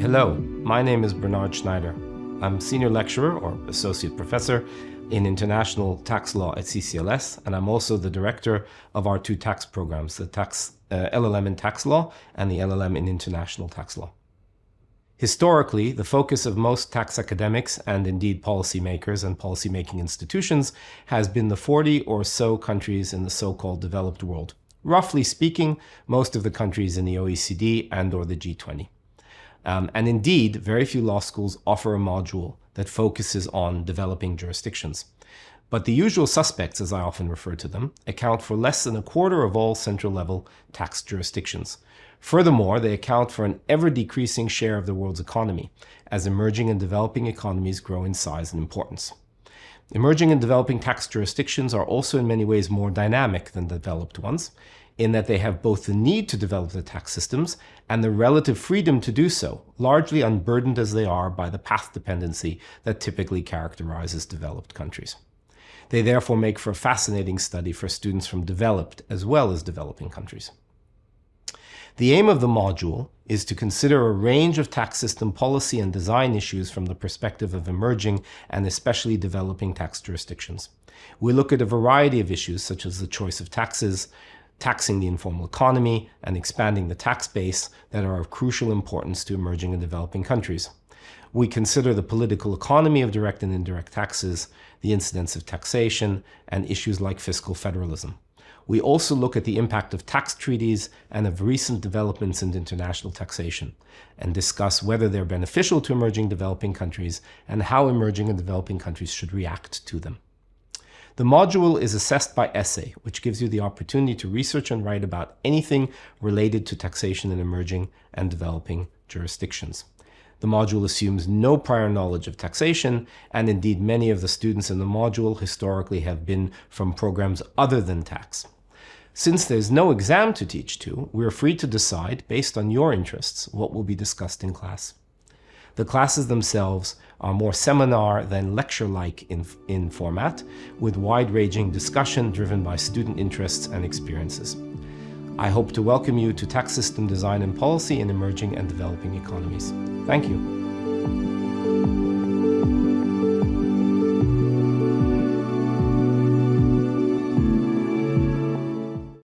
Hello, my name is Bernard Schneider. I'm Senior Lecturer or Associate Professor in International Tax Law at CCLS, and I'm also the Director of our two tax programs, the LLM in Tax Law and the LLM in International Tax Law. Historically, the focus of most tax academics and indeed policymakers and policymaking institutions has been the 40 or so countries in the so-called developed world. Roughly speaking, most of the countries in the OECD and/or the G20. And indeed, very few law schools offer a module that focuses on developing jurisdictions. But the usual suspects, as I often refer to them, account for less than a quarter of all central-level tax jurisdictions. Furthermore, they account for an ever-decreasing share of the world's economy, as emerging and developing economies grow in size and importance. Emerging and developing tax jurisdictions are also in many ways more dynamic than developed ones, in that they have both the need to develop the tax systems and the relative freedom to do so, largely unburdened as they are by the path dependency that typically characterizes developed countries. They therefore make for a fascinating study for students from developed as well as developing countries. The aim of the module is to consider a range of tax system policy and design issues from the perspective of emerging and especially developing tax jurisdictions. We look at a variety of issues such as the choice of taxes, taxing the informal economy, and expanding the tax base that are of crucial importance to emerging and developing countries. We consider the political economy of direct and indirect taxes, the incidence of taxation, and issues like fiscal federalism. We also look at the impact of tax treaties and of recent developments in international taxation, and discuss whether they're beneficial to emerging developing countries and how emerging and developing countries should react to them. The module is assessed by essay, which gives you the opportunity to research and write about anything related to taxation in emerging and developing jurisdictions. The module assumes no prior knowledge of taxation, and indeed many of the students in the module historically have been from programs other than tax. Since there's no exam to teach to, we're free to decide, based on your interests, what will be discussed in class. The classes themselves are more seminar than lecture-like in format, with wide-ranging discussion driven by student interests and experiences. I hope to welcome you to Tax System Design and Policy in Emerging and Developing Economies. Thank you.